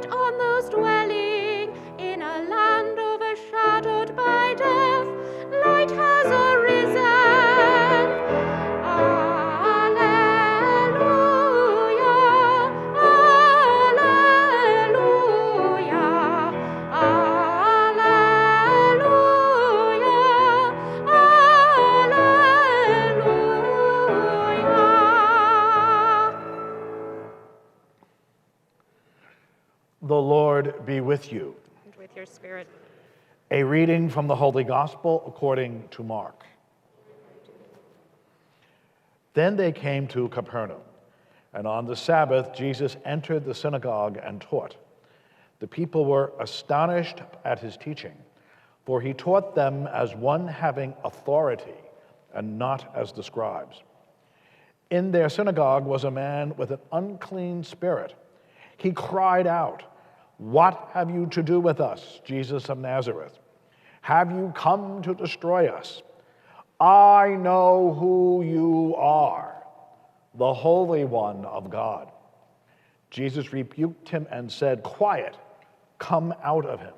light on those dwelling in a land overshadowed by death. Light has arisen. Alleluia, alleluia, alleluia. The Lord be with you. And with your spirit. A reading from the Holy Gospel according to Mark. Then they came to Capernaum, and on the Sabbath Jesus entered the synagogue and taught. The people were astonished at his teaching, for he taught them as one having authority and not as the scribes. In their synagogue was a man with an unclean spirit. He cried out, "What have you to do with us, Jesus of Nazareth? Have you come to destroy us? I know who you are, the Holy One of God." Jesus rebuked him and said, "Quiet, come out of him."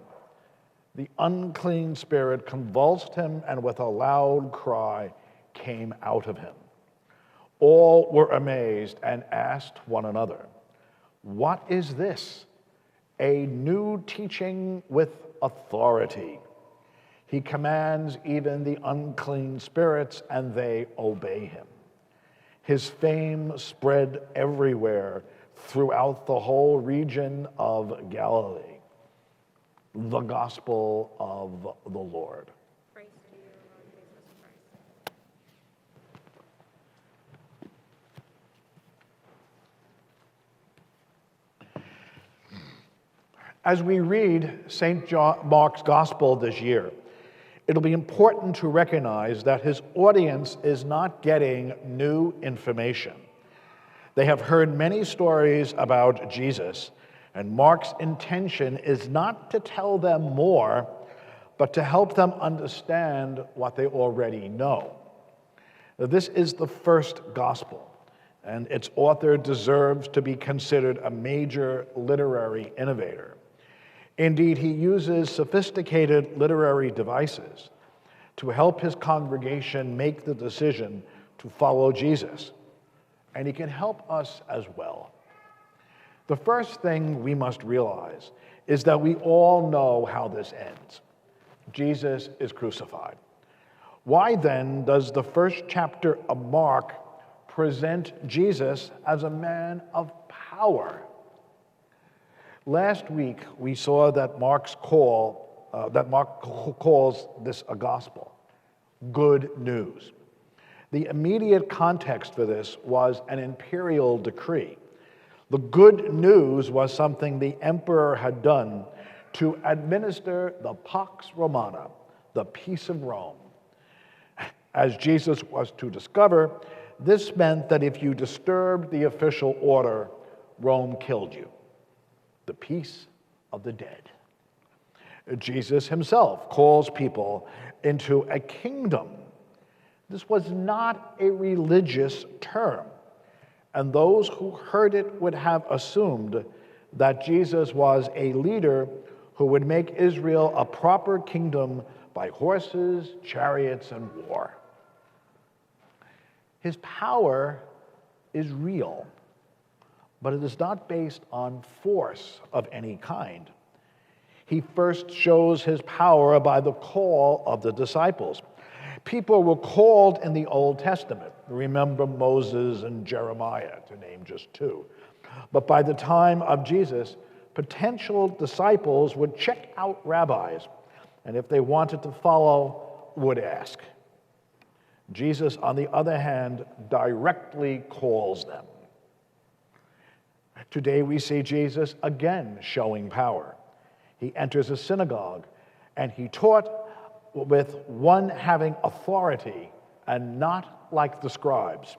The unclean spirit convulsed him and with a loud cry came out of him. All were amazed and asked one another, "What is this? A new teaching with authority. He commands even the unclean spirits, and they obey him." His fame spread everywhere throughout the whole region of Galilee. The Gospel of the Lord. Praise to you, Lord Jesus Christ. As we read St. Mark's Gospel this year, it'll be important to recognize that his audience is not getting new information. They have heard many stories about Jesus, and Mark's intention is not to tell them more, but to help them understand what they already know. This is the first gospel, and its author deserves to be considered a major literary innovator. Indeed, he uses sophisticated literary devices to help his congregation make the decision to follow Jesus, and he can help us as well. The first thing we must realize is that we all know how this ends. Jesus is crucified. Why then does the first chapter of Mark present Jesus as a man of power? Last week, we saw that Mark calls this a gospel, good news. The immediate context for this was an imperial decree. The good news was something the emperor had done to administer the Pax Romana, the peace of Rome. As Jesus was to discover, this meant that if you disturbed the official order, Rome killed you. The peace of the dead. Jesus himself calls people into a kingdom. This was not a religious term, and those who heard it would have assumed that Jesus was a leader who would make Israel a proper kingdom by horses, chariots, and war. His power is real, but it is not based on force of any kind. He first shows his power by the call of the disciples. People were called in the Old Testament. Remember Moses and Jeremiah, to name just two. But by the time of Jesus, potential disciples would check out rabbis, and if they wanted to follow, would ask. Jesus, on the other hand, directly calls them. Today we see Jesus again showing power. He enters a synagogue and he taught with one having authority and not like the scribes.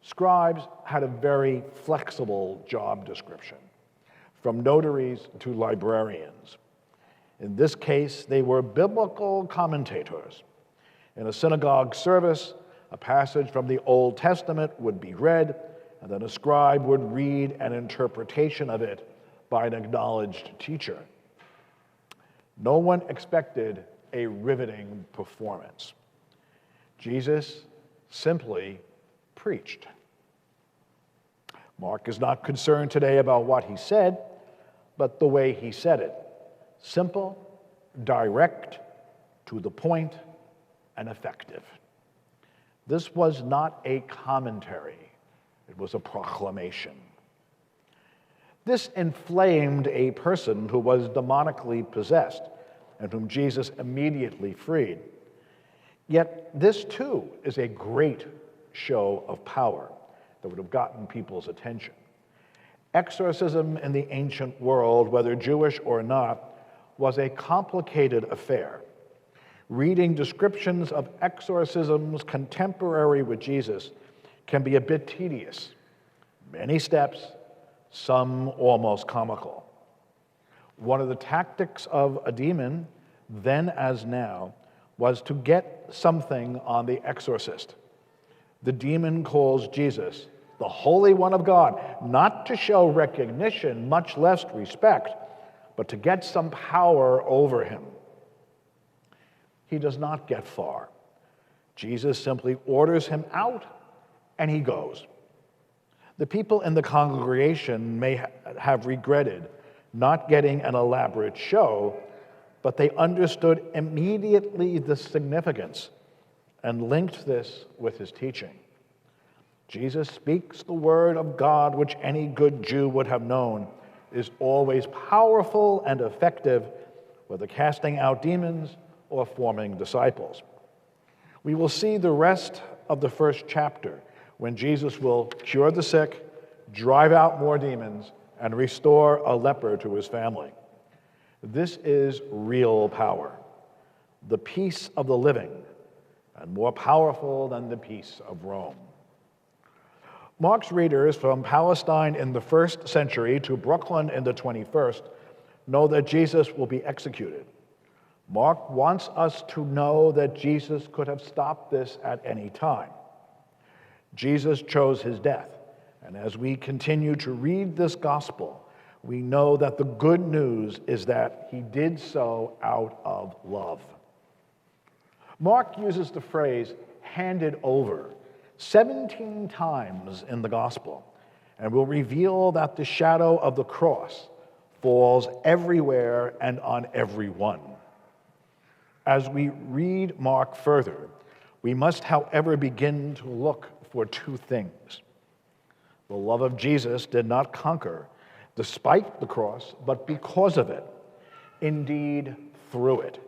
Scribes had a very flexible job description, from notaries to librarians. In this case, they were biblical commentators. In a synagogue service, a passage from the Old Testament would be read, and then a scribe would read an interpretation of it by an acknowledged teacher. No one expected a riveting performance. Jesus simply preached. Mark is not concerned today about what he said, but the way he said it. Simple, direct, to the point, and effective. This was not a commentary. It was a proclamation. This inflamed a person who was demonically possessed and whom Jesus immediately freed. Yet this too is a great show of power that would have gotten people's attention. Exorcism in the ancient world, whether Jewish or not, was a complicated affair. Reading descriptions of exorcisms contemporary with Jesus can be a bit tedious. Many steps, some almost comical. One of the tactics of a demon, then as now, was to get something on the exorcist. The demon calls Jesus the Holy One of God, not to show recognition, much less respect, but to get some power over him. He does not get far. Jesus simply orders him out, and he goes. The people in the congregation may have regretted not getting an elaborate show, but they understood immediately the significance and linked this with his teaching. Jesus speaks the word of God, which any good Jew would have known is always powerful and effective, whether casting out demons or forming disciples. We will see the rest of the first chapter when Jesus will cure the sick, drive out more demons, and restore a leper to his family. This is real power, the peace of the living, and more powerful than the peace of Rome. Mark's readers from Palestine in the 1st century to Brooklyn in the 21st know that Jesus will be executed. Mark wants us to know that Jesus could have stopped this at any time. Jesus chose his death, and as we continue to read this gospel, we know that the good news is that he did so out of love. Mark uses the phrase handed over 17 times in the gospel, and will reveal that the shadow of the cross falls everywhere and on everyone. As we read Mark further, we must, however, begin to look for two things. The love of Jesus did not conquer despite the cross, but because of it, indeed through it.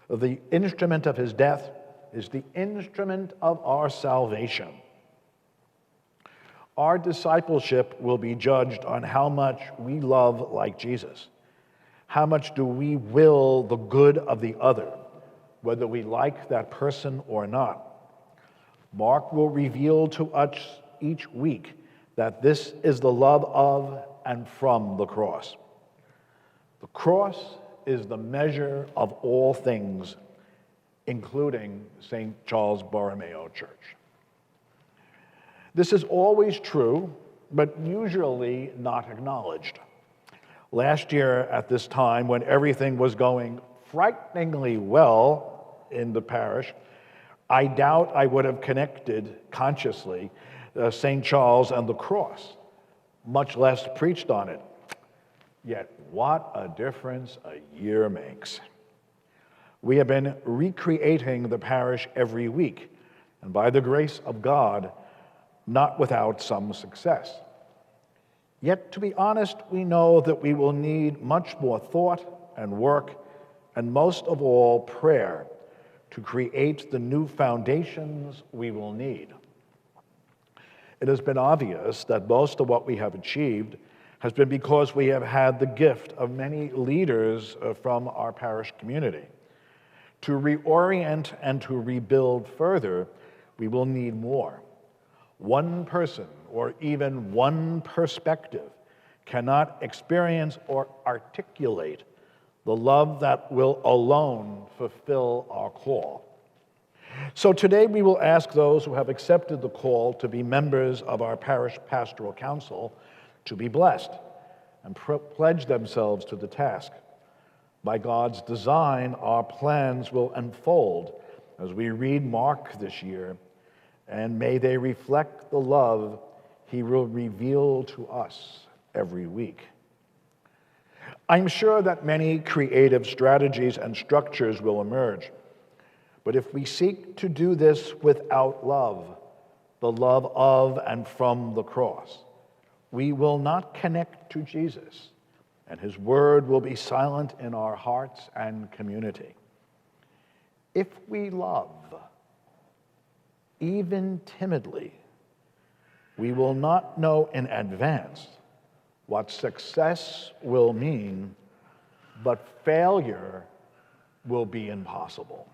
The instrument of his death is the instrument of our salvation. Our discipleship will be judged on how much we love like Jesus. How much do we will the good of the other, whether we like that person or not? Mark will reveal to us each week that this is the love of and from the cross. The cross is the measure of all things, including St. Charles Borromeo Church. This is always true, but usually not acknowledged. Last year at this time, when everything was going frighteningly well in the parish, I doubt I would have connected consciously St. Charles and the cross, much less preached on it. Yet what a difference a year makes. We have been recreating the parish every week, and by the grace of God, not without some success. Yet, to be honest, we know that we will need much more thought and work, and most of all, prayer, to create the new foundations we will need. It has been obvious that most of what we have achieved has been because we have had the gift of many leaders from our parish community. To reorient and to rebuild further, we will need more. One person or even one perspective cannot experience or articulate the love that will alone fulfill our call. So today we will ask those who have accepted the call to be members of our parish pastoral council to be blessed and pledge themselves to the task. By God's design, our plans will unfold as we read Mark this year, and may they reflect the love he will reveal to us every week. I'm sure that many creative strategies and structures will emerge, but if we seek to do this without love, the love of and from the cross, we will not connect to Jesus, and his word will be silent in our hearts and community. If we love, even timidly, we will not know in advance what success will mean, but failure will be impossible.